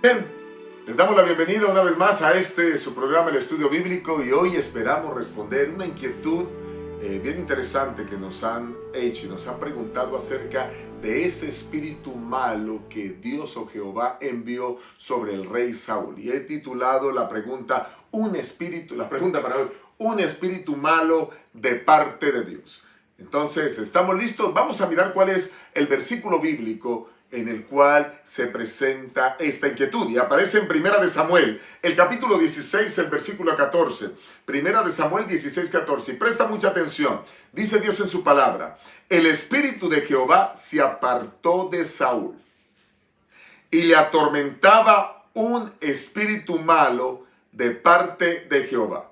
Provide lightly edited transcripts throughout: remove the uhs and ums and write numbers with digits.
Bien, les damos la bienvenida una vez más a su programa, el Estudio Bíblico, y hoy esperamos responder una inquietud bien interesante que nos han hecho y nos han preguntado acerca de ese espíritu malo que Dios o Jehová envió sobre el rey Saúl. Y he titulado la pregunta, un espíritu malo de parte de Dios. Entonces, ¿estamos listos? Vamos a mirar cuál es el versículo bíblico en el cual se presenta esta inquietud. Y aparece en Primera de Samuel, el capítulo 16, el versículo 14. Primera de Samuel 16, 14. Y presta mucha atención. Dice Dios en su palabra: el espíritu de Jehová se apartó de Saúl, y le atormentaba un espíritu malo de parte de Jehová.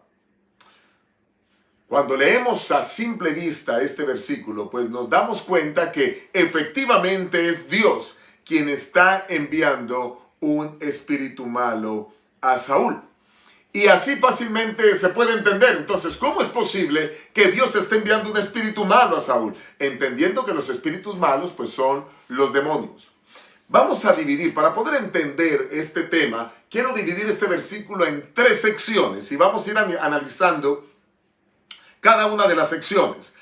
Cuando leemos a simple vista este versículo, pues nos damos cuenta que efectivamente es Dios quien está enviando un espíritu malo a Saúl. Y así fácilmente se puede entender. Entonces, ¿cómo es posible que Dios esté enviando un espíritu malo a Saúl? Entendiendo que los espíritus malos pues son los demonios. Vamos a dividir, para poder entender este tema, quiero dividir este versículo en 3 secciones y vamos a ir analizando cada una de las secciones.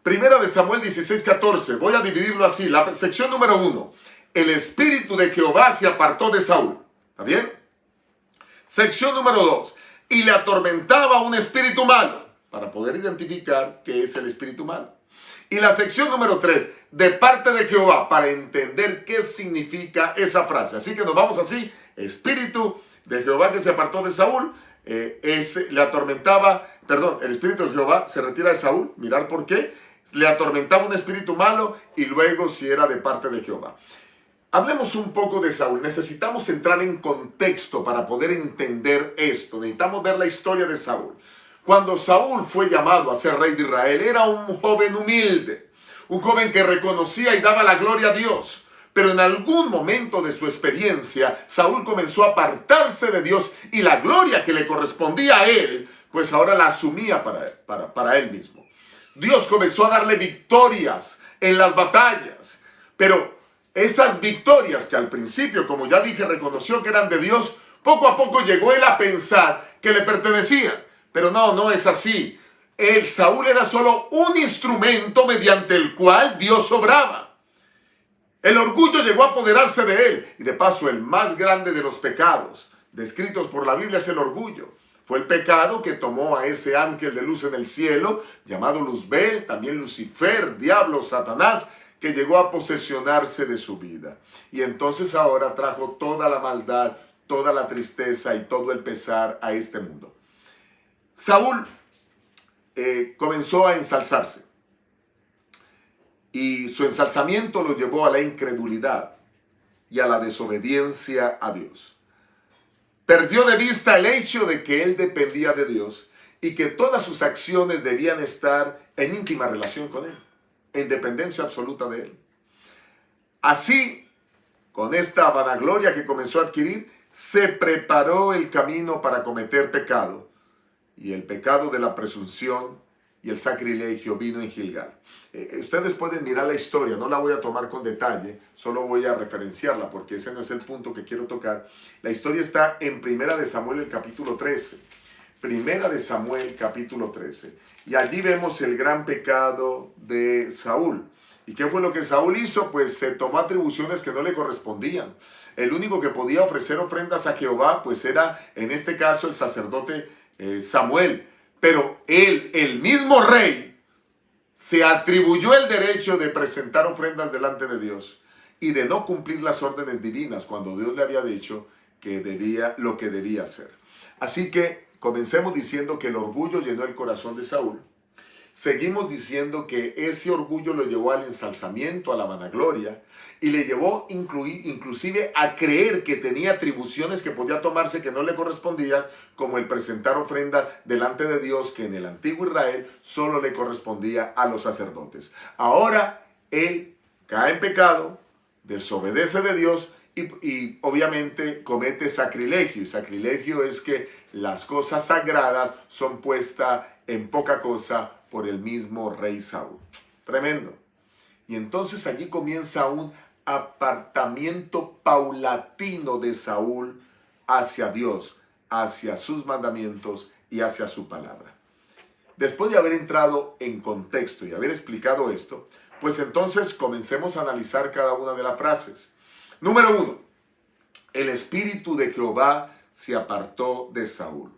Primera de Samuel 16, 14. Voy a dividirlo así. La sección número 1. El espíritu de Jehová se apartó de Saúl. ¿Está bien? Sección número 2. Y le atormentaba un espíritu malo. Para poder identificar qué es el espíritu malo. Y la sección número 3. De parte de Jehová. Para entender qué significa esa frase. Así que nos vamos así. Espíritu de Jehová que se apartó de Saúl. Le atormentaba, el espíritu de Jehová se retira de Saúl, mirar por qué, le atormentaba un espíritu malo y luego si era de parte de Jehová. Hablemos un poco de Saúl. Necesitamos entrar en contexto para poder entender esto. Necesitamos ver la historia de Saúl. Cuando Saúl fue llamado a ser rey de Israel, era un joven humilde, un joven que reconocía y daba la gloria a Dios. Pero en algún momento de su experiencia, Saúl comenzó a apartarse de Dios y la gloria que le correspondía a él, pues ahora la asumía para él mismo. Dios comenzó a darle victorias en las batallas, pero esas victorias que al principio, como ya dije, reconoció que eran de Dios, poco a poco llegó él a pensar que le pertenecían. Pero no es así. Saúl era solo un instrumento mediante el cual Dios obraba. El orgullo llegó a apoderarse de él. Y de paso, el más grande de los pecados descritos por la Biblia es el orgullo. Fue el pecado que tomó a ese ángel de luz en el cielo, llamado Luzbel, también Lucifer, diablo, Satanás, que llegó a posesionarse de su vida. Y entonces ahora trajo toda la maldad, toda la tristeza y todo el pesar a este mundo. Saúl comenzó a ensalzarse. Y su ensalzamiento lo llevó a la incredulidad y a la desobediencia a Dios. Perdió de vista el hecho de que él dependía de Dios y que todas sus acciones debían estar en íntima relación con él, en dependencia absoluta de él. Así, con esta vanagloria que comenzó a adquirir, se preparó el camino para cometer pecado. Y el pecado de la presunción y el sacrilegio vino en Gilgal. Ustedes pueden mirar la historia, no la voy a tomar con detalle, solo voy a referenciarla porque ese no es el punto que quiero tocar. La historia está en Primera de Samuel, el capítulo 13. Primera de Samuel, capítulo 13. Y allí vemos el gran pecado de Saúl. ¿Y qué fue lo que Saúl hizo? Pues se tomó atribuciones que no le correspondían. El único que podía ofrecer ofrendas a Jehová, pues era en este caso el sacerdote Samuel. Pero él, el mismo rey, se atribuyó el derecho de presentar ofrendas delante de Dios y de no cumplir las órdenes divinas cuando Dios le había dicho que lo que debía hacer. Así que comencemos diciendo que el orgullo llenó el corazón de Saúl. Seguimos diciendo que ese orgullo lo llevó al ensalzamiento, a la vanagloria, y le llevó inclusive a creer que tenía atribuciones que podía tomarse que no le correspondían, como el presentar ofrenda delante de Dios, que en el antiguo Israel solo le correspondía a los sacerdotes. Ahora él cae en pecado, desobedece de Dios y obviamente comete sacrilegio. Y sacrilegio es que las cosas sagradas son puestas en poca cosa por el mismo rey Saúl. Tremendo. Y entonces allí comienza un apartamiento paulatino de Saúl hacia Dios, hacia sus mandamientos y hacia su palabra. Después de haber entrado en contexto y haber explicado esto, pues entonces comencemos a analizar cada una de las frases. Número 1. El espíritu de Jehová se apartó de Saúl.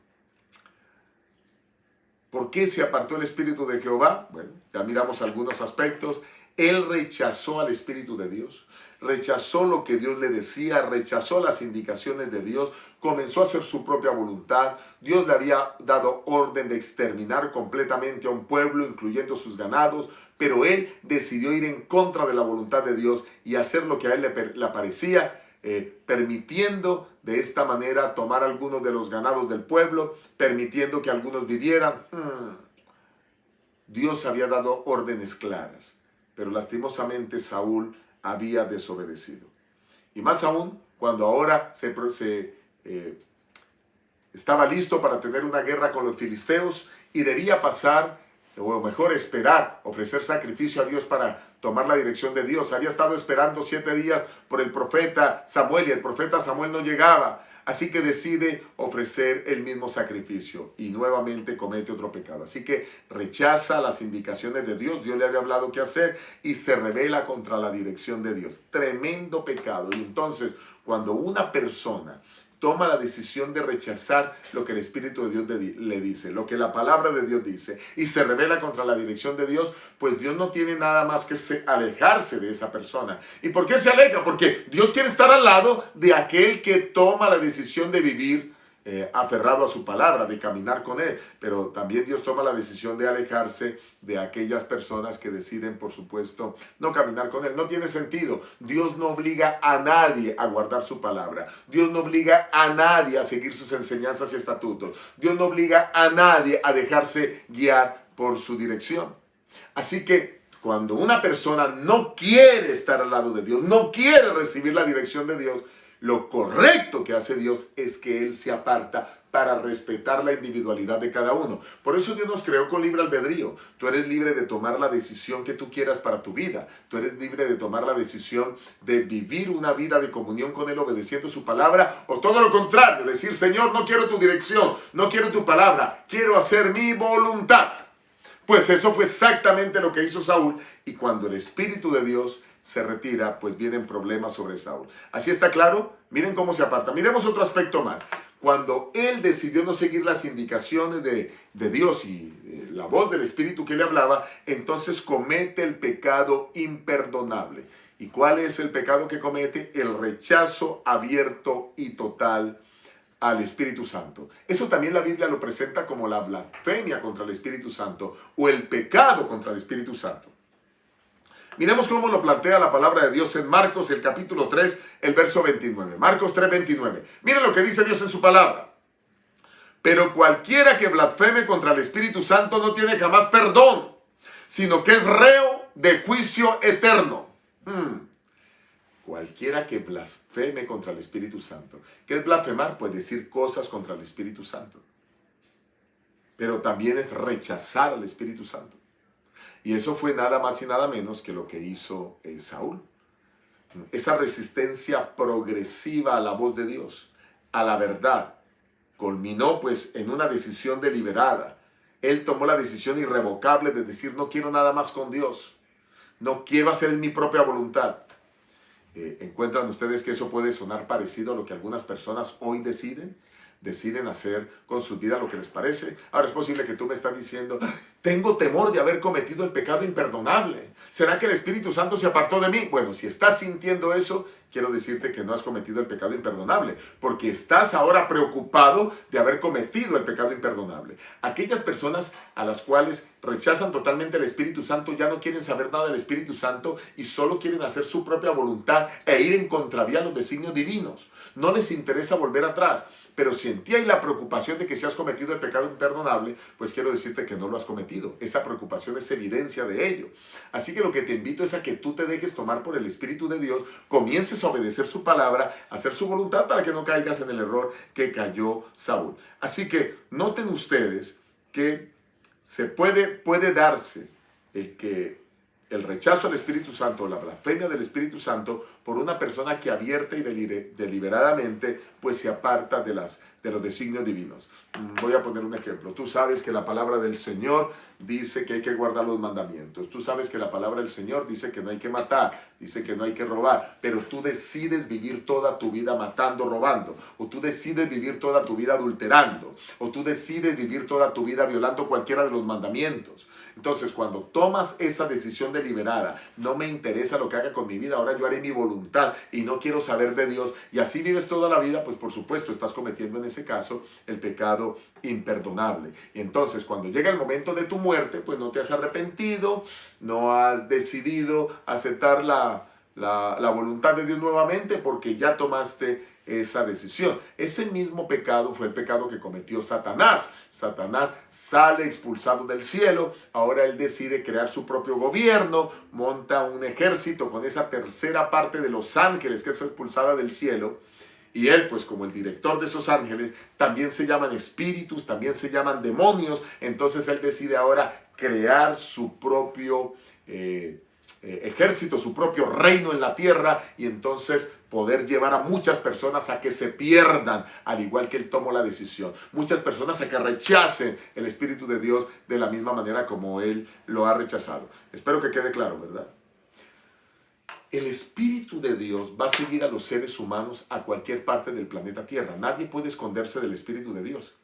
¿Por qué se apartó el espíritu de Jehová? Bueno, ya miramos algunos aspectos. Él rechazó al Espíritu de Dios, rechazó lo que Dios le decía, rechazó las indicaciones de Dios, comenzó a hacer su propia voluntad. Dios le había dado orden de exterminar completamente a un pueblo, incluyendo sus ganados, pero él decidió ir en contra de la voluntad de Dios y hacer lo que a él le parecía, permitiendo de esta manera tomar algunos de los ganados del pueblo, permitiendo que algunos vivieran. Dios había dado órdenes claras, pero lastimosamente Saúl había desobedecido. Y más aún, cuando ahora estaba listo para tener una guerra con los filisteos y debía pasar, o mejor esperar, ofrecer sacrificio a Dios para tomar la dirección de Dios. Había estado esperando 7 días por el profeta Samuel y el profeta Samuel no llegaba. Así que decide ofrecer el mismo sacrificio y nuevamente comete otro pecado. Así que rechaza las indicaciones de Dios. Dios le había hablado qué hacer y se rebela contra la dirección de Dios. Tremendo pecado. Y entonces, cuando una persona toma la decisión de rechazar lo que el Espíritu de Dios le dice, lo que la palabra de Dios dice, y se rebela contra la dirección de Dios, pues Dios no tiene nada más que alejarse de esa persona. ¿Y por qué se aleja? Porque Dios quiere estar al lado de aquel que toma la decisión de vivir aferrado a su palabra, de caminar con él. Pero también Dios toma la decisión de alejarse de aquellas personas que deciden, por supuesto, no caminar con él. No tiene sentido. Dios no obliga a nadie a guardar su palabra. Dios no obliga a nadie a seguir sus enseñanzas y estatutos. Dios no obliga a nadie a dejarse guiar por su dirección. Así que cuando una persona no quiere estar al lado de Dios, no quiere recibir la dirección de Dios, lo correcto que hace Dios es que Él se aparta para respetar la individualidad de cada uno. Por eso Dios nos creó con libre albedrío. Tú eres libre de tomar la decisión que tú quieras para tu vida. Tú eres libre de tomar la decisión de vivir una vida de comunión con Él obedeciendo su palabra, o todo lo contrario, decir: Señor, no quiero tu dirección, no quiero tu palabra, quiero hacer mi voluntad. Pues eso fue exactamente lo que hizo Saúl, y cuando el Espíritu de Dios se retira, pues vienen problemas sobre Saúl. ¿Así está claro? Miren cómo se aparta. Miremos otro aspecto más. Cuando él decidió no seguir las indicaciones de Dios y la voz del Espíritu que le hablaba, entonces comete el pecado imperdonable. ¿Y cuál es el pecado que comete? El rechazo abierto y total al Espíritu Santo. Eso también la Biblia lo presenta como la blasfemia contra el Espíritu Santo, o el pecado contra el Espíritu Santo. Miremos cómo lo plantea la palabra de Dios en Marcos, el capítulo 3, el verso 29. Marcos 3, 29. Miren lo que dice Dios en su palabra. Pero cualquiera que blasfeme contra el Espíritu Santo no tiene jamás perdón, sino que es reo de juicio eterno. Cualquiera que blasfeme contra el Espíritu Santo. ¿Qué es blasfemar? Pues decir cosas contra el Espíritu Santo. Pero también es rechazar al Espíritu Santo. Y eso fue nada más y nada menos que lo que hizo Saúl. Esa resistencia progresiva a la voz de Dios, a la verdad, culminó pues en una decisión deliberada. Él tomó la decisión irrevocable de decir: no quiero nada más con Dios, no quiero hacer mi propia voluntad. ¿Encuentran ustedes que eso puede sonar parecido a lo que algunas personas hoy deciden hacer con su vida lo que les parece? Ahora es posible que tú me estás diciendo: tengo temor de haber cometido el pecado imperdonable. ¿Será que el Espíritu Santo se apartó de mí? Bueno, si estás sintiendo eso, quiero decirte que no has cometido el pecado imperdonable, porque estás ahora preocupado de haber cometido el pecado imperdonable. Aquellas personas a las cuales rechazan totalmente el Espíritu Santo ya no quieren saber nada del Espíritu Santo y solo quieren hacer su propia voluntad e ir en contravía a los designios divinos. No les interesa volver atrás. Pero si en ti hay la preocupación de que si has cometido el pecado imperdonable, pues quiero decirte que no lo has cometido. Esa preocupación es evidencia de ello. Así que lo que te invito es a que tú te dejes tomar por el Espíritu de Dios, comiences a obedecer su palabra, a hacer su voluntad, para que no caigas en el error que cayó Saúl. Así que noten ustedes que se puede darse el que el rechazo al Espíritu Santo, la blasfemia del Espíritu Santo por una persona que abierta y deliberadamente pues se aparta de los designios divinos. Voy a poner un ejemplo. Tú sabes que la palabra del Señor dice que hay que guardar los mandamientos. Tú sabes que la palabra del Señor dice que no hay que matar, dice que no hay que robar, pero tú decides vivir toda tu vida matando, robando, o tú decides vivir toda tu vida adulterando, o tú decides vivir toda tu vida violando cualquiera de los mandamientos. Entonces, cuando tomas esa decisión deliberada, no me interesa lo que haga con mi vida, ahora yo haré mi voluntad y no quiero saber de Dios, y así vives toda la vida, pues por supuesto estás cometiendo en ese caso el pecado imperdonable. Y entonces, cuando llega el momento de tu muerte, pues no te has arrepentido, no has decidido aceptar la voluntad de Dios nuevamente porque ya tomaste esa decisión. Ese mismo pecado fue el pecado que cometió Satanás. Satanás sale expulsado del cielo, ahora él decide crear su propio gobierno, monta un ejército con esa tercera parte de los ángeles que fue expulsada del cielo. Y él, pues como el director de esos ángeles, también se llaman espíritus, también se llaman demonios. Entonces él decide ahora crear su propio ejército, su propio reino en la tierra, y entonces poder llevar a muchas personas a que se pierdan, al igual que él tomó la decisión. Muchas personas a que rechacen el Espíritu de Dios de la misma manera como él lo ha rechazado. Espero que quede claro, ¿verdad? El Espíritu de Dios va a seguir a los seres humanos a cualquier parte del planeta Tierra. Nadie puede esconderse del Espíritu de Dios.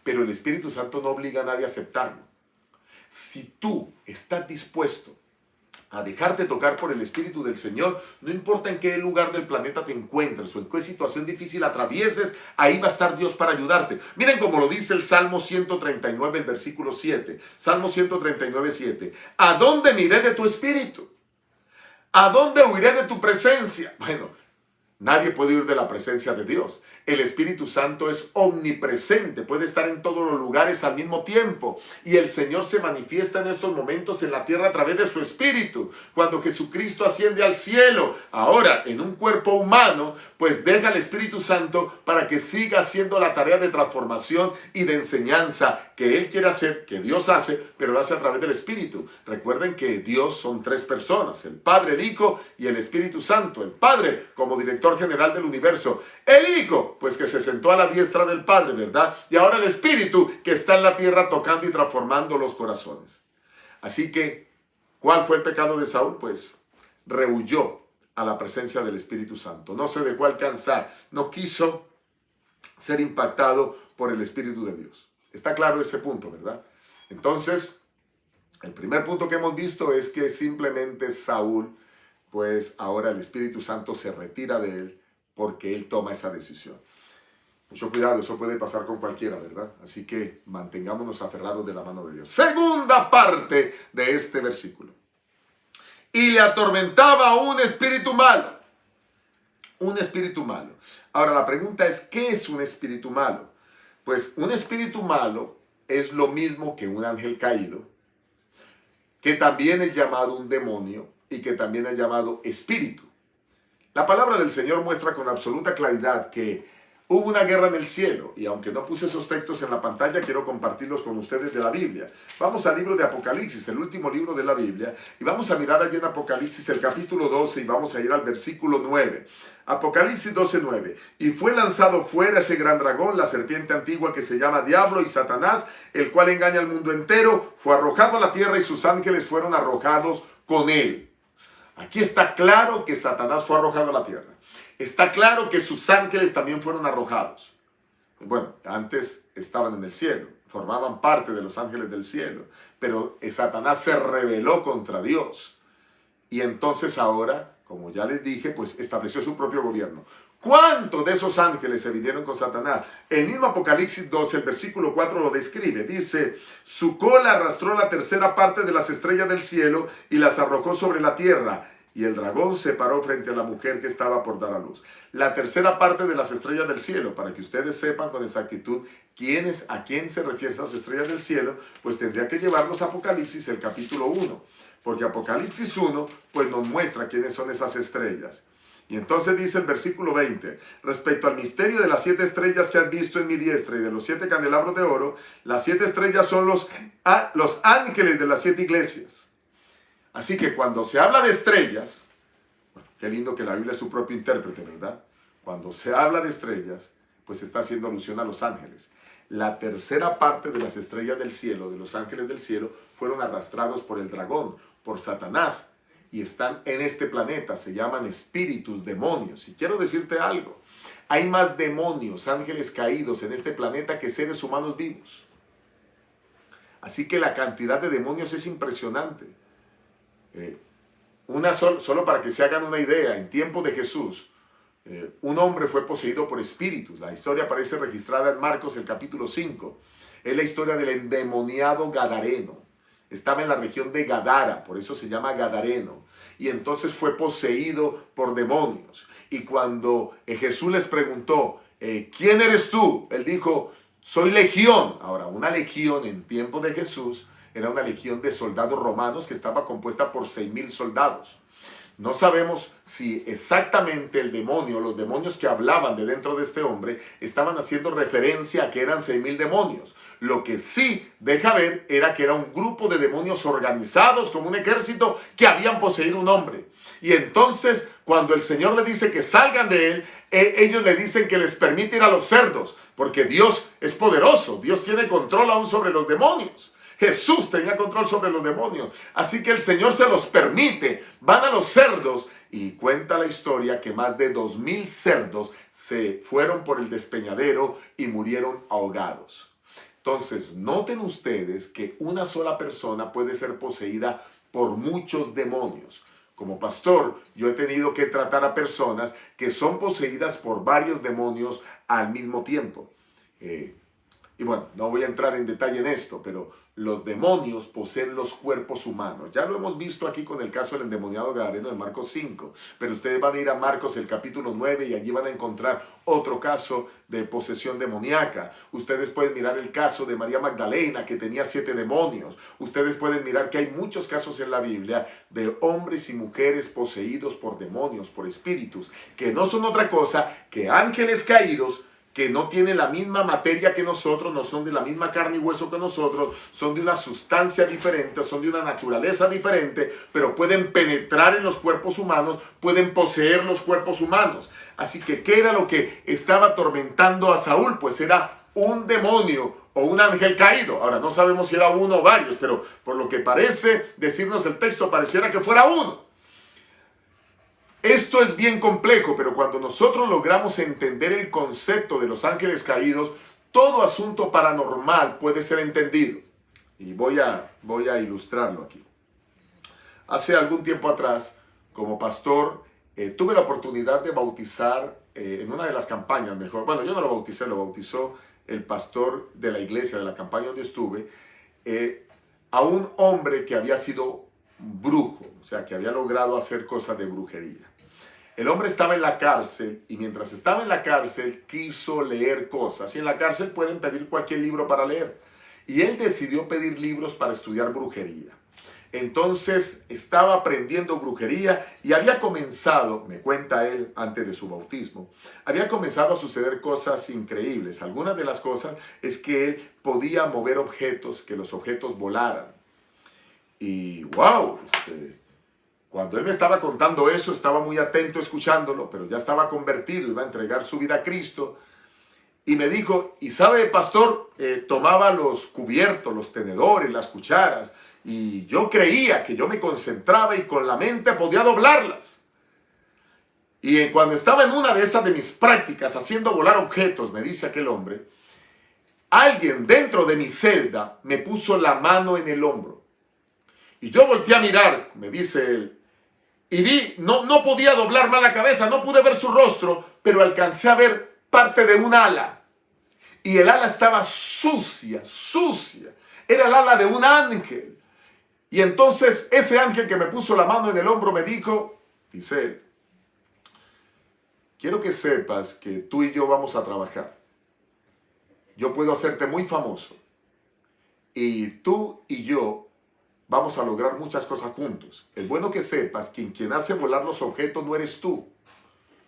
Pero el Espíritu Santo no obliga a nadie a aceptarlo. Si tú estás dispuesto a dejarte tocar por el Espíritu del Señor, no importa en qué lugar del planeta te encuentres o en qué situación difícil atravieses, ahí va a estar Dios para ayudarte. Miren cómo lo dice el Salmo 139, el versículo 7. Salmo 139, 7. ¿A dónde miré de tu Espíritu? ¿A dónde huiré de tu presencia? Bueno, nadie puede huir de la presencia de Dios. El Espíritu Santo es omnipresente, puede estar en todos los lugares al mismo tiempo. Y el Señor se manifiesta en estos momentos en la tierra a través de su Espíritu. Cuando Jesucristo asciende al cielo, ahora en un cuerpo humano, pues deja al Espíritu Santo para que siga haciendo la tarea de transformación y de enseñanza que Él quiere hacer, que Dios hace, pero lo hace a través del Espíritu. Recuerden que Dios son tres personas, el Padre, el Hijo y el Espíritu Santo. El Padre como director general del universo. El Hijo, pues que se sentó a la diestra del Padre, ¿verdad? Y ahora el Espíritu que está en la tierra tocando y transformando los corazones. Así que, ¿cuál fue el pecado de Saúl? Pues rehuyó a la presencia del Espíritu Santo. No se dejó alcanzar, no quiso ser impactado por el Espíritu de Dios. Está claro ese punto, ¿verdad? Entonces, el primer punto que hemos visto es que simplemente Saúl, pues ahora el Espíritu Santo se retira de él porque él toma esa decisión. Mucho cuidado, eso puede pasar con cualquiera, ¿verdad? Así que mantengámonos aferrados de la mano de Dios. Segunda parte de este versículo. Y le atormentaba un espíritu malo. Un espíritu malo. Ahora la pregunta es, ¿qué es un espíritu malo? Pues un espíritu malo es lo mismo que un ángel caído, que también es llamado un demonio y que también es llamado espíritu. La palabra del Señor muestra con absoluta claridad que hubo una guerra en el cielo, y aunque no puse esos textos en la pantalla, quiero compartirlos con ustedes de la Biblia. Vamos al libro de Apocalipsis, el último libro de la Biblia, y vamos a mirar allí en Apocalipsis el capítulo 12 y vamos a ir al versículo 9. Apocalipsis 12, 9. Y fue lanzado fuera ese gran dragón, la serpiente antigua que se llama Diablo y Satanás, el cual engaña al mundo entero, fue arrojado a la tierra y sus ángeles fueron arrojados con él. Aquí está claro que Satanás fue arrojado a la tierra. Está claro que sus ángeles también fueron arrojados. Bueno, antes estaban en el cielo, formaban parte de los ángeles del cielo, pero Satanás se rebeló contra Dios. Y entonces ahora, como ya les dije, pues estableció su propio gobierno. ¿Cuántos de esos ángeles se vinieron con Satanás? El mismo Apocalipsis 12, el versículo 4 lo describe. Dice, su cola arrastró la tercera parte de las estrellas del cielo y las arrojó sobre la tierra. Y el dragón se paró frente a la mujer que estaba por dar a luz. La tercera parte de las estrellas del cielo, para que ustedes sepan con exactitud a quién se refieren esas estrellas del cielo, pues tendría que llevarnos a Apocalipsis, el capítulo 1. Porque Apocalipsis 1, pues nos muestra quiénes son esas estrellas. Y entonces dice el versículo 20, respecto al misterio de las 7 estrellas que has visto en mi diestra y de los 7 candelabros de oro, las 7 estrellas son los ángeles de las 7 iglesias. Así que cuando se habla de estrellas, bueno, qué lindo que la Biblia es su propio intérprete, ¿verdad? Cuando se habla de estrellas, pues está haciendo alusión a los ángeles. La tercera parte de las estrellas del cielo, de los ángeles del cielo, fueron arrastrados por el dragón, por Satanás, y están en este planeta. Se llaman espíritus, demonios. Y quiero decirte algo, hay más demonios, ángeles caídos en este planeta que seres humanos vivos. Así que la cantidad de demonios es impresionante. Solo para que se hagan una idea, en tiempo de Jesús, un hombre fue poseído por espíritus. La historia aparece registrada en Marcos, el capítulo 5. Es la historia del endemoniado Gadareno. Estaba en la región de Gadara, por eso se llama Gadareno. Y entonces fue poseído por demonios. Y cuando Jesús les preguntó, ¿quién eres tú? Él dijo, soy legión. Ahora, una legión en tiempo de Jesús era una legión de soldados romanos que estaba compuesta por 6,000 soldados. No sabemos si exactamente el demonio, los demonios que hablaban de dentro de este hombre, estaban haciendo referencia a que eran 6,000 demonios. Lo que sí deja ver era que era un grupo de demonios organizados como un ejército que habían poseído un hombre. Y entonces, cuando el Señor le dice que salgan de él, ellos le dicen que les permite ir a los cerdos, porque Dios es poderoso, Dios tiene control aún sobre los demonios. Jesús tenía control sobre los demonios, así que el Señor se los permite. Van a los cerdos y cuenta la historia que más de 2,000 cerdos se fueron por el despeñadero y murieron ahogados. Entonces, noten ustedes que una sola persona puede ser poseída por muchos demonios. Como pastor, yo he tenido que tratar a personas que son poseídas por varios demonios al mismo tiempo. Y bueno, no voy a entrar en detalle en esto, pero los demonios poseen los cuerpos humanos. Ya lo hemos visto aquí con el caso del endemoniado Gadareno de Marcos 5. Pero ustedes van a ir a Marcos el capítulo 9 y allí van a encontrar otro caso de posesión demoníaca. Ustedes pueden mirar el caso de María Magdalena, que tenía 7 demonios. Ustedes pueden mirar que hay muchos casos en la Biblia de hombres y mujeres poseídos por demonios, por espíritus, que no son otra cosa que ángeles caídos, que no tienen la misma materia que nosotros, no son de la misma carne y hueso que nosotros, son de una sustancia diferente, son de una naturaleza diferente, pero pueden penetrar en los cuerpos humanos, pueden poseer los cuerpos humanos. Así que, ¿qué era lo que estaba atormentando a Saúl? Pues era un demonio o un ángel caído. Ahora, no sabemos si era uno o varios, pero por lo que parece decirnos el texto, pareciera que fuera uno. Esto es bien complejo, pero cuando nosotros logramos entender el concepto de los ángeles caídos, todo asunto paranormal puede ser entendido. Y voy a ilustrarlo aquí. Hace algún tiempo atrás, como pastor, tuve la oportunidad de bautizar en una de las campañas, bueno, yo no lo bauticé, lo bautizó el pastor de la iglesia, de la campaña donde estuve, a un hombre que había sido brujo, o sea, que había logrado hacer cosas de brujería. El hombre estaba en la cárcel y mientras estaba en la cárcel quiso leer cosas. Y en la cárcel pueden pedir cualquier libro para leer. Y él decidió pedir libros para estudiar brujería. Entonces estaba aprendiendo brujería y había comenzado, me cuenta él antes de su bautismo, había comenzado a suceder cosas increíbles. Algunas de las cosas es que él podía mover objetos, que los objetos volaran. Y wow, cuando él me estaba contando eso, estaba muy atento escuchándolo, pero ya estaba convertido, iba a entregar su vida a Cristo. Y me dijo, y sabe, pastor, tomaba los cubiertos, los tenedores, las cucharas, y yo creía que yo me concentraba y con la mente podía doblarlas. Y cuando estaba en una de esas de mis prácticas, haciendo volar objetos, me dice aquel hombre, alguien dentro de mi celda me puso la mano en el hombro. Y yo volteé a mirar, me dice él, y vi, no podía doblar más la cabeza, no pude ver su rostro, pero alcancé a ver parte de un ala. Y el ala estaba sucia, sucia. Era el ala de un ángel. Y entonces ese ángel que me puso la mano en el hombro me dijo, dice él, quiero que sepas que tú y yo vamos a trabajar. Yo puedo hacerte muy famoso. Y tú y yo vamos a lograr muchas cosas juntos. Es bueno que sepas que quien hace volar los objetos no eres tú.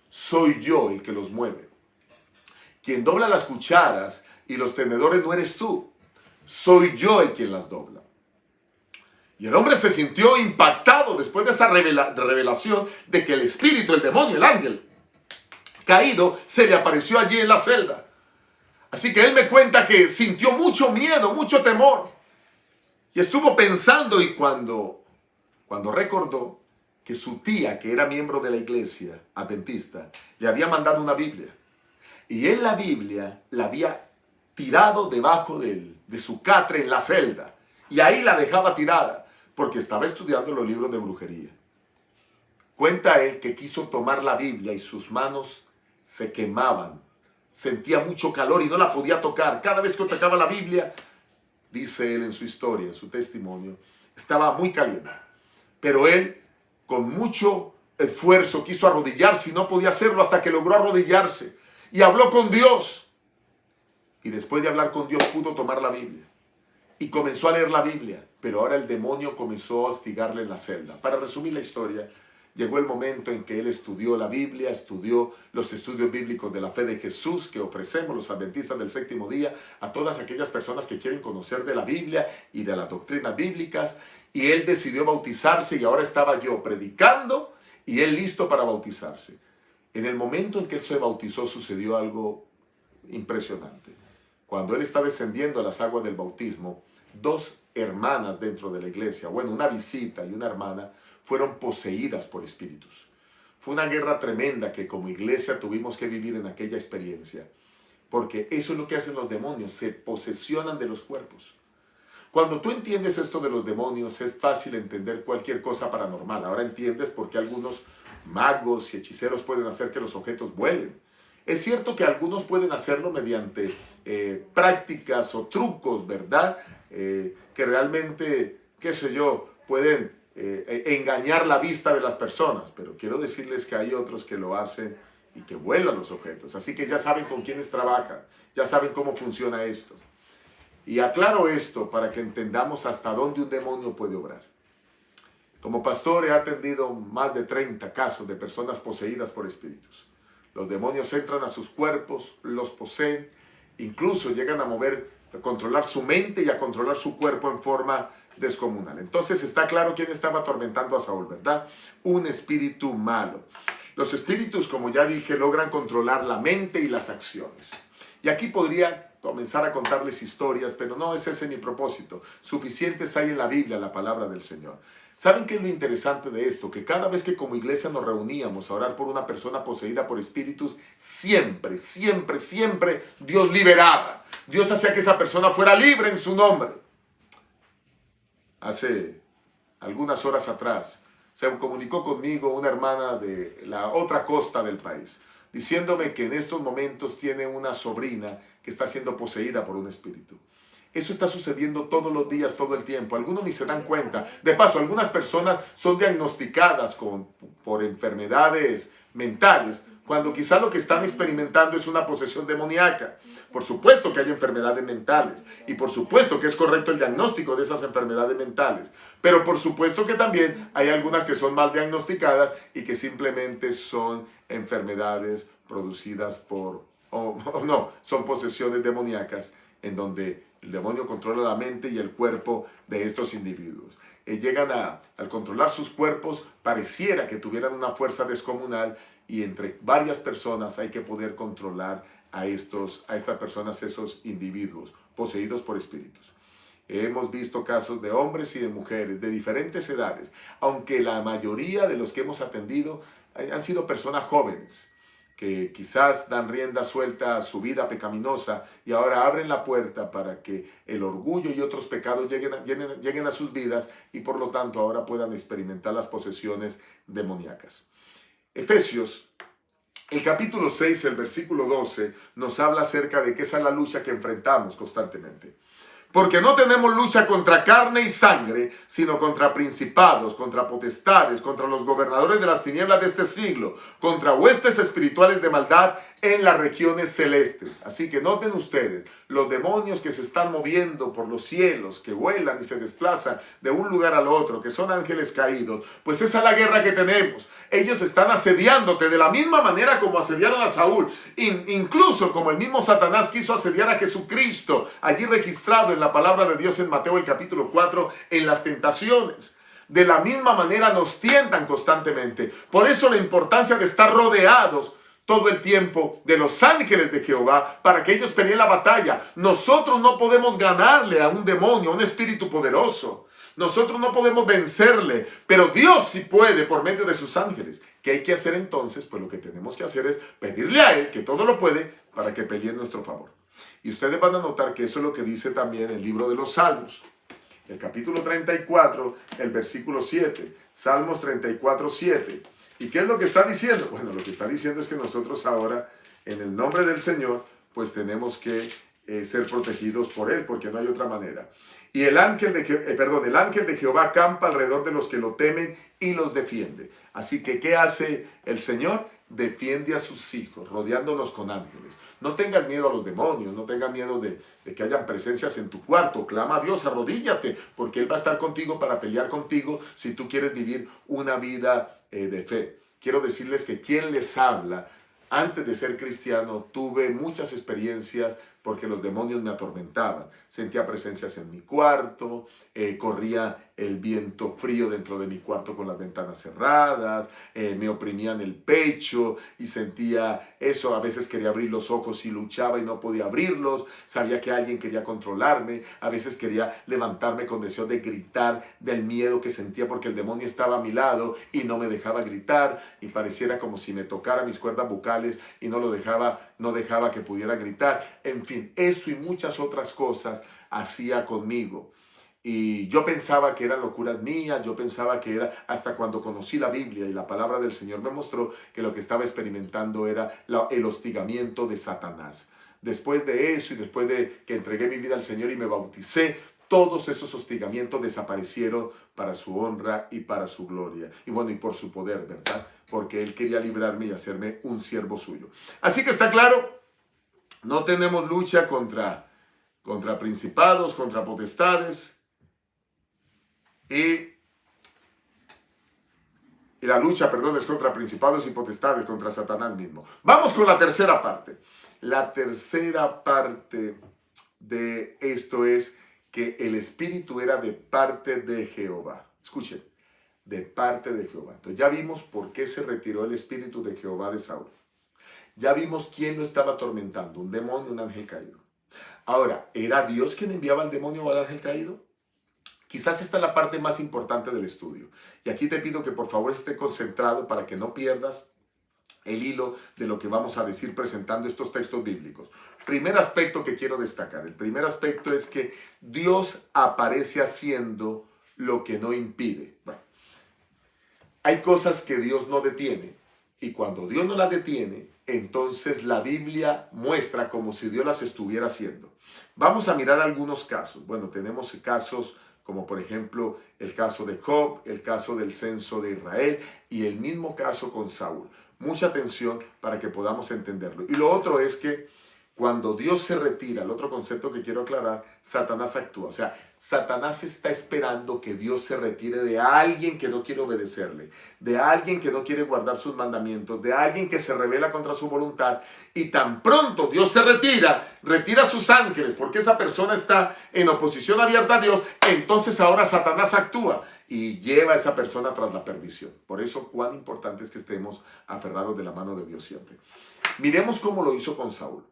Soy yo el que los mueve. Quien dobla las cucharas y los tenedores no eres tú. Soy yo el quien las dobla. Y el hombre se sintió impactado después de esa revelación de que el espíritu, el demonio, el ángel caído se le apareció allí en la celda. Así que él me cuenta que sintió mucho miedo, mucho temor. Y estuvo pensando, y cuando recordó que su tía, que era miembro de la iglesia adventista, le había mandado una Biblia. Y él la Biblia la había tirado debajo de su catre en la celda. Y ahí la dejaba tirada, porque estaba estudiando los libros de brujería. Cuenta él que quiso tomar la Biblia y sus manos se quemaban. Sentía mucho calor y no la podía tocar. Cada vez que tocaba la Biblia, dice él en su historia, en su testimonio, estaba muy caliente. Pero él, con mucho esfuerzo, quiso arrodillarse y no podía hacerlo hasta que logró arrodillarse. Y habló con Dios. Y después de hablar con Dios pudo tomar la Biblia. Y comenzó a leer la Biblia. Pero ahora el demonio comenzó a hostigarle en la celda. Para resumir la historia, llegó el momento en que él estudió la Biblia, estudió los estudios bíblicos de la fe de Jesús que ofrecemos los adventistas del séptimo día a todas aquellas personas que quieren conocer de la Biblia y de las doctrinas bíblicas. Y él decidió bautizarse y ahora estaba yo predicando y él listo para bautizarse. En el momento en que él se bautizó sucedió algo impresionante. Cuando él está descendiendo a las aguas del bautismo, dos hermanas dentro de la iglesia, bueno, una visita y una hermana, fueron poseídas por espíritus. Fue una guerra tremenda que como iglesia tuvimos que vivir en aquella experiencia, porque eso es lo que hacen los demonios, se posesionan de los cuerpos. Cuando tú entiendes esto de los demonios, es fácil entender cualquier cosa paranormal. Ahora entiendes por qué algunos magos y hechiceros pueden hacer que los objetos vuelen. Es cierto que algunos pueden hacerlo mediante prácticas o trucos, ¿verdad? Que realmente, qué sé yo, pueden engañar la vista de las personas. Pero quiero decirles que hay otros que lo hacen y que vuelan los objetos. Así que ya saben con quiénes trabajan, ya saben cómo funciona esto. Y aclaro esto para que entendamos hasta dónde un demonio puede obrar. Como pastor he atendido más de 30 casos de personas poseídas por espíritus. Los demonios entran a sus cuerpos, los poseen, incluso llegan a controlar su mente y a controlar su cuerpo en forma descomunal. Entonces está claro quién estaba atormentando a Saúl, ¿verdad? Un espíritu malo. Los espíritus, como ya dije, logran controlar la mente y las acciones. Y aquí podría comenzar a contarles historias, pero no es ese mi propósito. Suficientes hay en la Biblia, la palabra del Señor. ¿Saben qué es lo interesante de esto? Que cada vez que como iglesia nos reuníamos a orar por una persona poseída por espíritus, siempre, siempre, siempre Dios liberaba. Dios hacía que esa persona fuera libre en su nombre. Hace algunas horas atrás se comunicó conmigo una hermana de la otra costa del país, diciéndome que en estos momentos tiene una sobrina que está siendo poseída por un espíritu. Eso está sucediendo todos los días, todo el tiempo. Algunos ni se dan cuenta. De paso, algunas personas son diagnosticadas por enfermedades mentales, cuando quizá lo que están experimentando es una posesión demoníaca. Por supuesto que hay enfermedades mentales y por supuesto que es correcto el diagnóstico de esas enfermedades mentales. Pero por supuesto que también hay algunas que son mal diagnosticadas y que simplemente son enfermedades producidas son posesiones demoníacas en donde el demonio controla la mente y el cuerpo de estos individuos. Llegan al controlar sus cuerpos, pareciera que tuvieran una fuerza descomunal y entre varias personas hay que poder controlar a estas personas, esos individuos poseídos por espíritus. Hemos visto casos de hombres y de mujeres de diferentes edades, aunque la mayoría de los que hemos atendido han sido personas jóvenes, que quizás dan rienda suelta a su vida pecaminosa y ahora abren la puerta para que el orgullo y otros pecados lleguen a sus vidas y por lo tanto ahora puedan experimentar las posesiones demoníacas. Efesios, el capítulo 6, el versículo 12, nos habla acerca de que esa es la lucha que enfrentamos constantemente. Porque no tenemos lucha contra carne y sangre, sino contra principados, contra potestades, contra los gobernadores de las tinieblas de este siglo, contra huestes espirituales de maldad en las regiones celestes. Así que noten ustedes, los demonios que se están moviendo por los cielos, que vuelan y se desplazan de un lugar al otro, que son ángeles caídos, pues esa es la guerra que tenemos. Ellos están asediándote de la misma manera como asediaron a Saúl. Incluso como el mismo Satanás quiso asediar a Jesucristo, allí registrado en la palabra de Dios en Mateo el capítulo 4, en las tentaciones. De la misma manera nos tientan constantemente. Por eso la importancia de estar rodeados todo el tiempo de los ángeles de Jehová para que ellos peleen la batalla. Nosotros no podemos ganarle a un demonio, a un espíritu poderoso. Nosotros no podemos vencerle, pero Dios sí puede por medio de sus ángeles. ¿Qué hay que hacer entonces? Pues lo que tenemos que hacer es pedirle a Él, que todo lo puede, para que pelee en nuestro favor. Y ustedes van a notar que eso es lo que dice también el libro de los Salmos. El capítulo 34, el versículo 7. Salmos 34, 7. ¿Y qué es lo que está diciendo? Bueno, lo que está diciendo es que nosotros ahora, en el nombre del Señor, pues tenemos que ser protegidos por Él, porque no hay otra manera. Y el ángel de Jehová acampa alrededor de los que lo temen y los defiende. Así que, ¿qué hace el Señor? Defiende a sus hijos, rodeándonos con ángeles. No tengas miedo a los demonios, no tengas miedo de que hayan presencias en tu cuarto. Clama a Dios, arrodíllate, porque Él va a estar contigo para pelear contigo si tú quieres vivir una vida de fe. Quiero decirles que quien les habla, antes de ser cristiano, tuve muchas experiencias porque los demonios me atormentaban. Sentía presencias en mi cuarto, corría el viento frío dentro de mi cuarto con las ventanas cerradas, me oprimían el pecho y sentía eso. A veces quería abrir los ojos y luchaba y no podía abrirlos. Sabía que alguien quería controlarme. A veces quería levantarme con deseo de gritar del miedo que sentía porque el demonio estaba a mi lado y no me dejaba gritar y pareciera como si me tocara mis cuerdas vocales y no dejaba que pudiera gritar. En fin, eso y muchas otras cosas hacía conmigo. Y yo pensaba que eran locuras mías, yo pensaba que era, hasta cuando conocí la Biblia y la palabra del Señor me mostró que lo que estaba experimentando era el hostigamiento de Satanás. Después de eso y después de que entregué mi vida al Señor y me bauticé, todos esos hostigamientos desaparecieron para su honra y para su gloria. Y bueno, y por su poder, ¿verdad? Porque Él quería librarme y hacerme un siervo suyo. Así que está claro, no tenemos lucha contra principados, contra potestades. Y la lucha, es contra principados y potestades, contra Satanás mismo. Vamos con la tercera parte. La tercera parte de esto es que el espíritu era de parte de Jehová. Escuchen, de parte de Jehová. Entonces ya vimos por qué se retiró el espíritu de Jehová de Saúl. Ya vimos quién lo estaba atormentando, un demonio, un ángel caído. Ahora, ¿era Dios quien enviaba al demonio o al ángel caído? Quizás esta es la parte más importante del estudio. Y aquí te pido que por favor esté concentrado para que no pierdas el hilo de lo que vamos a decir presentando estos textos bíblicos. Primer aspecto que quiero destacar. El primer aspecto es que Dios aparece haciendo lo que no impide. Bueno, hay cosas que Dios no detiene. Y cuando Dios no las detiene, entonces la Biblia muestra como si Dios las estuviera haciendo. Vamos a mirar algunos casos. Bueno, tenemos casos como por ejemplo el caso de Job, el caso del censo de Israel y el mismo caso con Saúl. Mucha atención para que podamos entenderlo. Y lo otro es que cuando Dios se retira, el otro concepto que quiero aclarar, Satanás actúa. O sea, Satanás está esperando que Dios se retire de alguien que no quiere obedecerle, de alguien que no quiere guardar sus mandamientos, de alguien que se rebela contra su voluntad. Y tan pronto Dios se retira a sus ángeles, porque esa persona está en oposición abierta a Dios, entonces ahora Satanás actúa y lleva a esa persona tras la perdición. Por eso, cuán importante es que estemos aferrados de la mano de Dios siempre. Miremos cómo lo hizo con Saúl.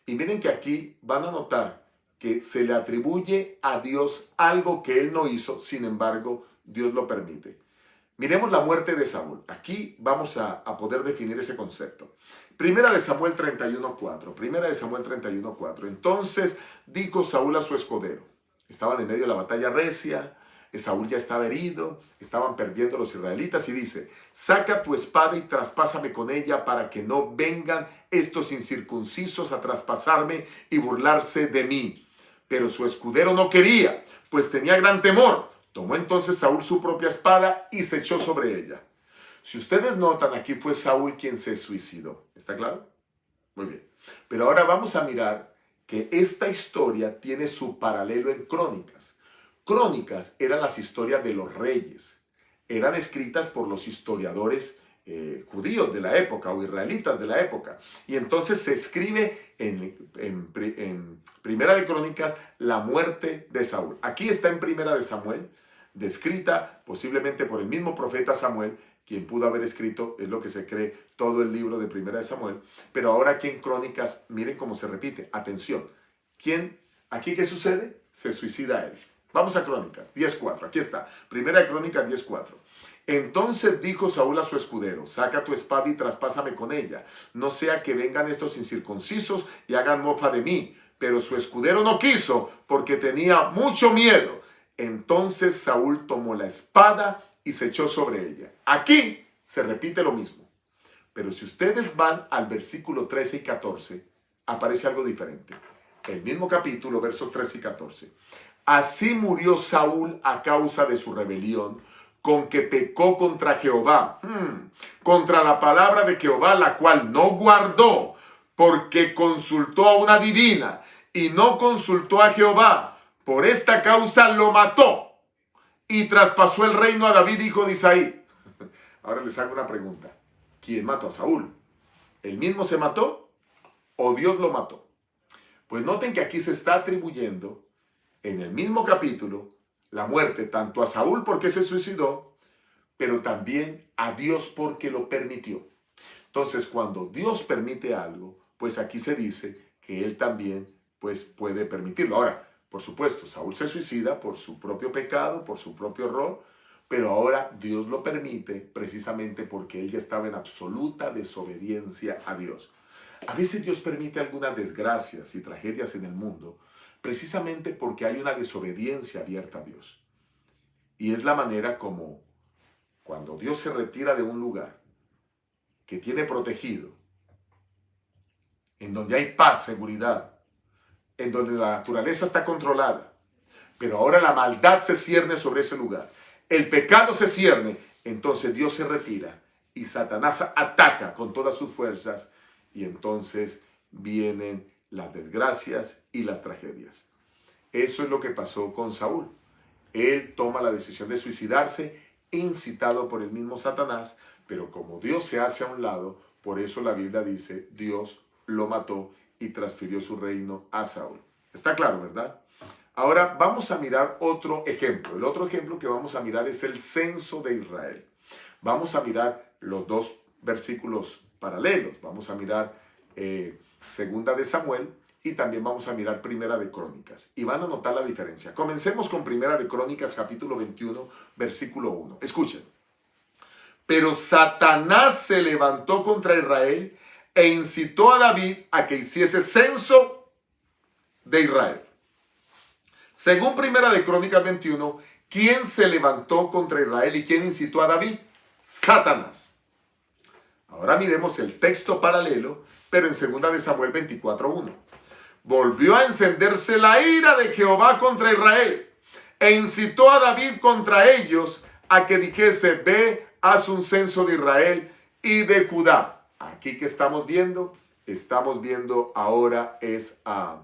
Y miren que aquí van a notar que se le atribuye a Dios algo que él no hizo, sin embargo, Dios lo permite. Miremos la muerte de Saúl. Aquí vamos a poder definir ese concepto. Primera de Samuel 31:4. Primera de Samuel 31:4. Entonces dijo Saúl a su escudero. Estaban en medio de la batalla recia. Saúl ya estaba herido, estaban perdiendo los israelitas y dice: saca tu espada y traspásame con ella para que no vengan estos incircuncisos a traspasarme y burlarse de mí. Pero su escudero no quería, pues tenía gran temor. Tomó entonces Saúl su propia espada y se echó sobre ella. Si ustedes notan, aquí fue Saúl quien se suicidó. ¿Está claro? Muy bien. Pero ahora vamos a mirar que esta historia tiene su paralelo en Crónicas. Crónicas eran las historias de los reyes. Eran escritas por los historiadores judíos de la época o israelitas de la época. Y entonces se escribe en Primera de Crónicas la muerte de Saúl. Aquí está en Primera de Samuel, descrita posiblemente por el mismo profeta Samuel, quien pudo haber escrito, es lo que se cree, todo el libro de Primera de Samuel. Pero ahora aquí en Crónicas, miren cómo se repite. Atención. ¿Aquí qué sucede? Se suicida él. Vamos a Crónicas 10:4. Aquí está. Primera de Crónicas 10:4. Entonces dijo Saúl a su escudero: saca tu espada y traspásame con ella, no sea que vengan estos incircuncisos y hagan mofa de mí. Pero su escudero no quiso, porque tenía mucho miedo. Entonces Saúl tomó la espada y se echó sobre ella. Aquí se repite lo mismo. Pero si ustedes van al versículo 13 y 14, aparece algo diferente. El mismo capítulo, versos 13 y 14. Así murió Saúl a causa de su rebelión, con que pecó contra Jehová, contra la palabra de Jehová, la cual no guardó, porque consultó a una divina y no consultó a Jehová. Por esta causa lo mató y traspasó el reino a David, hijo de Isaí. Ahora les hago una pregunta. ¿Quién mató a Saúl? ¿Él mismo se mató o Dios lo mató? Pues noten que aquí se está atribuyendo en el mismo capítulo la muerte tanto a Saúl porque se suicidó, pero también a Dios porque lo permitió. Entonces, cuando Dios permite algo, pues aquí se dice que Él también pues puede permitirlo. Ahora, por supuesto, Saúl se suicida por su propio pecado, por su propio error, pero ahora Dios lo permite precisamente porque él ya estaba en absoluta desobediencia a Dios. A veces Dios permite algunas desgracias y tragedias en el mundo precisamente porque hay una desobediencia abierta a Dios. Y es la manera como cuando Dios se retira de un lugar que tiene protegido, en donde hay paz, seguridad, en donde la naturaleza está controlada, pero ahora la maldad se cierne sobre ese lugar, el pecado se cierne, entonces Dios se retira y Satanás ataca con todas sus fuerzas y entonces vienen las desgracias y las tragedias. Eso es lo que pasó con Saúl. Él toma la decisión de suicidarse, incitado por el mismo Satanás, pero como Dios se hace a un lado, por eso la Biblia dice, Dios lo mató y transfirió su reino a Saúl. Está claro, ¿verdad? Ahora vamos a mirar otro ejemplo. El otro ejemplo que vamos a mirar es el censo de Israel. Vamos a mirar los dos versículos paralelos. Vamos a mirar Segunda de Samuel y también vamos a mirar Primera de Crónicas. Y van a notar la diferencia. Comencemos con Primera de Crónicas, capítulo 21, versículo 1. Escuchen. Pero Satanás se levantó contra Israel e incitó a David a que hiciese censo de Israel. Según Primera de Crónicas 21, ¿quién se levantó contra Israel y quién incitó a David? Satanás. Ahora miremos el texto paralelo, pero en Segunda de Samuel 24:1. Volvió a encenderse la ira de Jehová contra Israel e incitó a David contra ellos a que dijese, ve, haz un censo de Israel y de Judá. Aquí que estamos viendo ahora es a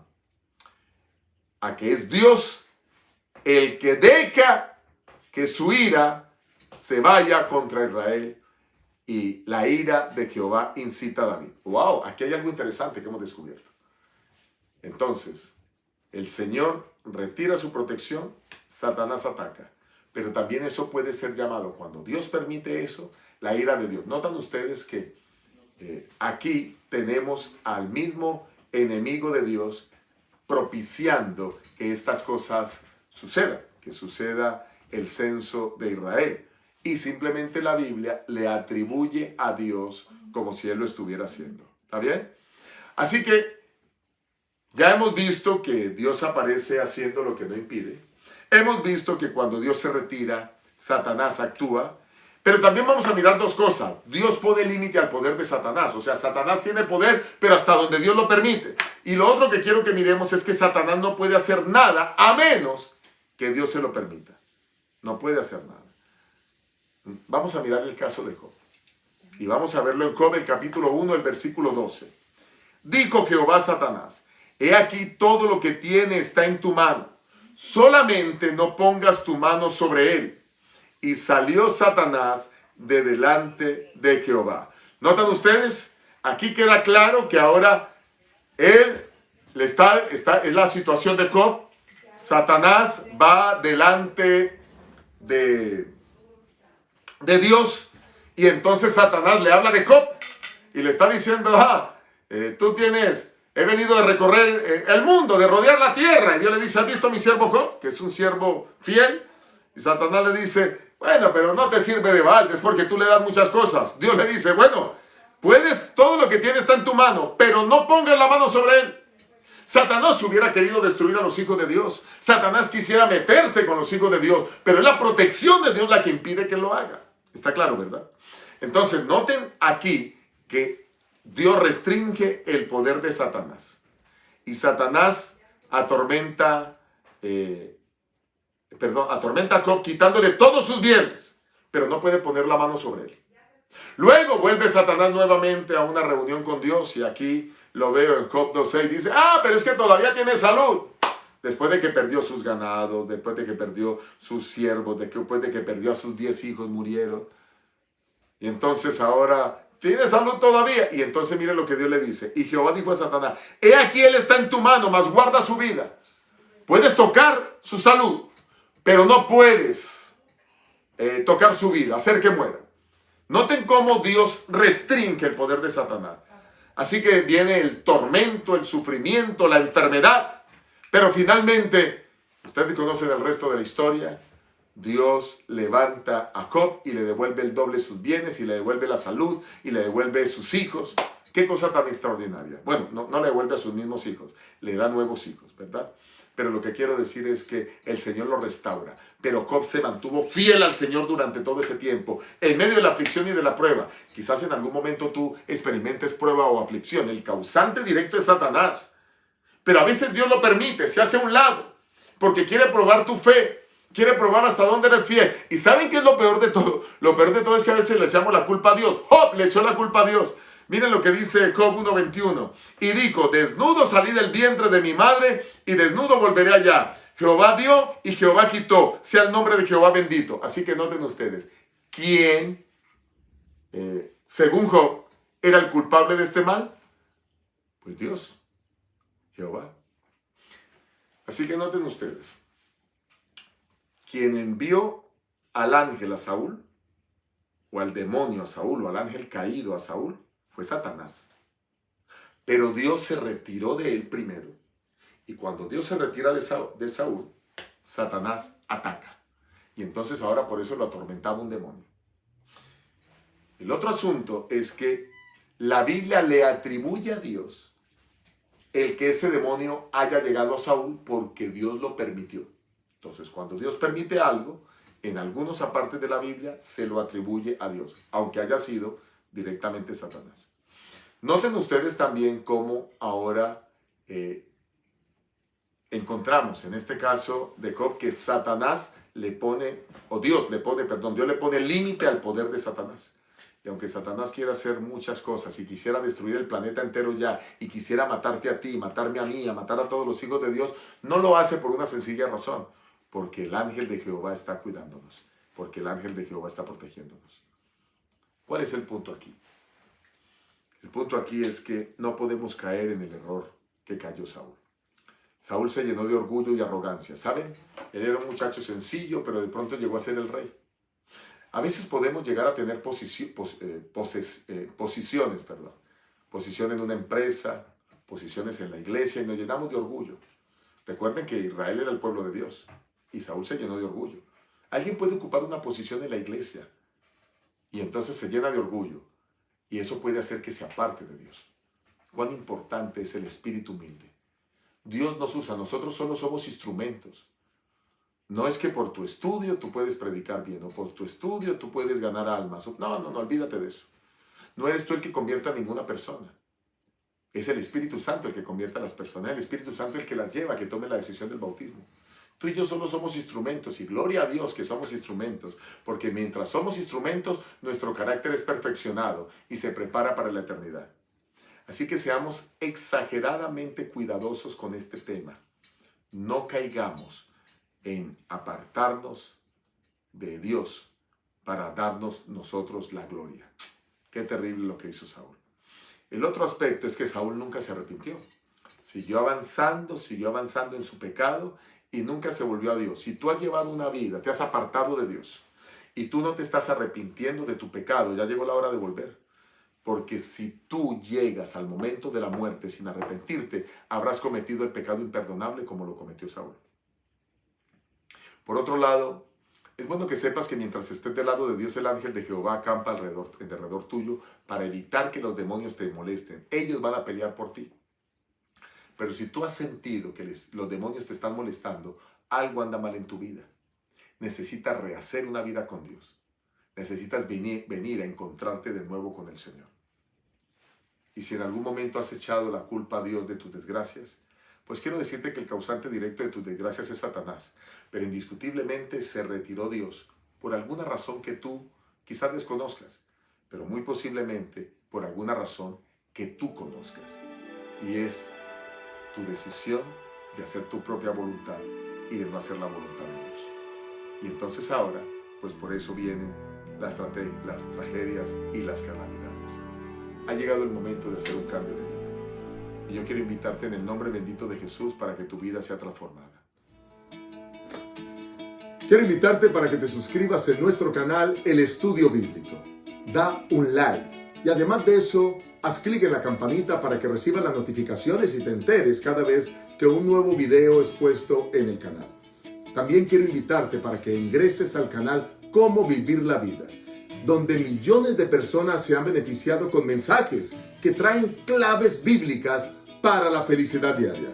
que es Dios el que deja que su ira se vaya contra Israel y la ira de Jehová incita a David. ¡Wow! Aquí hay algo interesante que hemos descubierto. Entonces, el Señor retira su protección, Satanás ataca. Pero también eso puede ser llamado, cuando Dios permite eso, la ira de Dios. Notan ustedes que aquí tenemos al mismo enemigo de Dios propiciando que estas cosas sucedan, que suceda el censo de Israel. Y simplemente la Biblia le atribuye a Dios como si Él lo estuviera haciendo. ¿Está bien? Así que ya hemos visto que Dios aparece haciendo lo que no impide. Hemos visto que cuando Dios se retira, Satanás actúa. Pero también vamos a mirar dos cosas. Dios pone límite al poder de Satanás. O sea, Satanás tiene poder, pero hasta donde Dios lo permite. Y lo otro que quiero que miremos es que Satanás no puede hacer nada a menos que Dios se lo permita. No puede hacer nada. Vamos a mirar el caso de Job. Y vamos a verlo en Job, el capítulo 1, el versículo 12. Dijo Jehová a Satanás, he aquí todo lo que tiene está en tu mano. Solamente no pongas tu mano sobre él. Y salió Satanás de delante de Jehová. ¿Notan ustedes? Aquí queda claro que ahora él está en la situación de Job. Satanás va delante de Dios, y entonces Satanás le habla de Job y le está diciendo, he venido de recorrer el mundo, de rodear la tierra. Y Dios le dice, ¿has visto a mi siervo Job? Que es un siervo fiel. Y Satanás le dice, bueno, pero no te sirve de balde, es porque tú le das muchas cosas. Dios le dice, bueno, todo lo que tienes está en tu mano, pero no pongas la mano sobre él. Satanás hubiera querido destruir a los hijos de Dios. Satanás quisiera meterse con los hijos de Dios, pero es la protección de Dios la que impide que lo haga. Está claro, ¿verdad? Entonces, noten aquí que Dios restringe el poder de Satanás. Y Satanás atormenta a Job quitándole todos sus bienes, pero no puede poner la mano sobre él. Luego vuelve Satanás nuevamente a una reunión con Dios, y aquí lo veo en Job 2:6. Dice, pero es que todavía tiene salud. Después de que perdió sus ganados, después de que perdió sus siervos, después de que perdió a sus 10 hijos, murieron. Y entonces ahora tiene salud todavía. Y entonces miren lo que Dios le dice. Y Jehová dijo a Satanás, he aquí él está en tu mano, mas guarda su vida. Puedes tocar su salud, pero no puedes tocar su vida, hacer que muera. Noten cómo Dios restringe el poder de Satanás. Así que viene el tormento, el sufrimiento, la enfermedad. Pero finalmente, ustedes conocen el resto de la historia. Dios levanta a Job y le devuelve el doble sus bienes, y le devuelve la salud, y le devuelve sus hijos. Qué cosa tan extraordinaria. Bueno, no le devuelve a sus mismos hijos, le da nuevos hijos, ¿verdad? Pero lo que quiero decir es que el Señor lo restaura. Pero Job se mantuvo fiel al Señor durante todo ese tiempo, en medio de la aflicción y de la prueba. Quizás en algún momento tú experimentes prueba o aflicción. El causante directo es Satanás. Pero a veces Dios lo permite, se hace a un lado, porque quiere probar tu fe, quiere probar hasta dónde eres fiel. ¿Y saben qué es lo peor de todo? Lo peor de todo es que a veces le echamos la culpa a Dios. Job le echó la culpa a Dios. Miren lo que dice Job 1:21. Y dijo, desnudo salí del vientre de mi madre, y desnudo volveré allá. Jehová dio y Jehová quitó. Sea el nombre de Jehová bendito. Así que noten ustedes, ¿quién, según Job, era el culpable de este mal? Pues Dios, Jehová. Así que noten ustedes, quien envió al ángel a Saúl, o al demonio a Saúl, o al ángel caído a Saúl, fue Satanás. Pero Dios se retiró de él primero. Y cuando Dios se retira de Saúl, Satanás ataca. Y entonces ahora por eso lo atormentaba un demonio. El otro asunto es que la Biblia le atribuye a Dios el que ese demonio haya llegado a Saúl porque Dios lo permitió. Entonces, cuando Dios permite algo, en algunas partes de la Biblia se lo atribuye a Dios, aunque haya sido directamente Satanás. Noten ustedes también cómo ahora encontramos en este caso de Job que Satanás le pone, o Dios le pone límite al poder de Satanás. Y aunque Satanás quiera hacer muchas cosas y quisiera destruir el planeta entero ya, y quisiera matarte a ti, matarme a mí, a matar a todos los hijos de Dios, no lo hace por una sencilla razón, porque el ángel de Jehová está cuidándonos, porque el ángel de Jehová está protegiéndonos. ¿Cuál es el punto aquí? El punto aquí es que no podemos caer en el error que cayó Saúl. Saúl se llenó de orgullo y arrogancia, ¿saben? Él era un muchacho sencillo, pero de pronto llegó a ser el rey. A veces podemos llegar a tener posiciones en una empresa, posiciones en la iglesia, y nos llenamos de orgullo. Recuerden que Israel era el pueblo de Dios y Saúl se llenó de orgullo. Alguien puede ocupar una posición en la iglesia y entonces se llena de orgullo, y eso puede hacer que se aparte de Dios. Cuán importante es el espíritu humilde. Dios nos usa, nosotros solo somos instrumentos. No es que por tu estudio tú puedes predicar bien, o por tu estudio tú puedes ganar almas. No, olvídate de eso. No eres tú el que convierta a ninguna persona. Es el Espíritu Santo el que convierte a las personas, el Espíritu Santo el que las lleva a que tome la decisión del bautismo. Tú y yo solo somos instrumentos, y gloria a Dios que somos instrumentos, porque mientras somos instrumentos, nuestro carácter es perfeccionado y se prepara para la eternidad. Así que seamos exageradamente cuidadosos con este tema. No caigamos en apartarnos de Dios para darnos nosotros la gloria. Qué terrible lo que hizo Saúl. El otro aspecto es que Saúl nunca se arrepintió. Siguió avanzando en su pecado y nunca se volvió a Dios. Si tú has llevado una vida, te has apartado de Dios y tú no te estás arrepintiendo de tu pecado, ya llegó la hora de volver. Porque si tú llegas al momento de la muerte sin arrepentirte, habrás cometido el pecado imperdonable como lo cometió Saúl. Por otro lado, es bueno que sepas que mientras estés del lado de Dios, el ángel de Jehová acampa alrededor tuyo para evitar que los demonios te molesten. Ellos van a pelear por ti. Pero si tú has sentido que los demonios te están molestando, algo anda mal en tu vida. Necesitas rehacer una vida con Dios. Necesitas venir a encontrarte de nuevo con el Señor. Y si en algún momento has echado la culpa a Dios de tus desgracias, pues quiero decirte que el causante directo de tus desgracias es Satanás. Pero indiscutiblemente se retiró Dios por alguna razón que tú quizás desconozcas, pero muy posiblemente por alguna razón que tú conozcas. Y es tu decisión de hacer tu propia voluntad y de no hacer la voluntad de Dios. Y entonces ahora, pues por eso vienen las tragedias y las calamidades. Ha llegado el momento de hacer un cambio de vida. Y yo quiero invitarte en el nombre bendito de Jesús para que tu vida sea transformada. Quiero invitarte para que te suscribas en nuestro canal El Estudio Bíblico. Da un like. Y además de eso, haz clic en la campanita para que recibas las notificaciones y te enteres cada vez que un nuevo video es puesto en el canal. También quiero invitarte para que ingreses al canal Cómo Vivir la Vida, donde millones de personas se han beneficiado con mensajes que traen claves bíblicas para la felicidad diaria.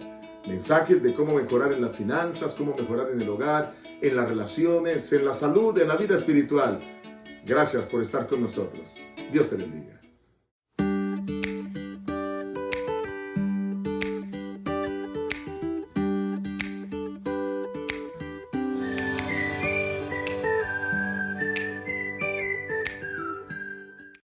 Mensajes de cómo mejorar en las finanzas, cómo mejorar en el hogar, en las relaciones, en la salud, en la vida espiritual. Gracias por estar con nosotros. Dios te bendiga.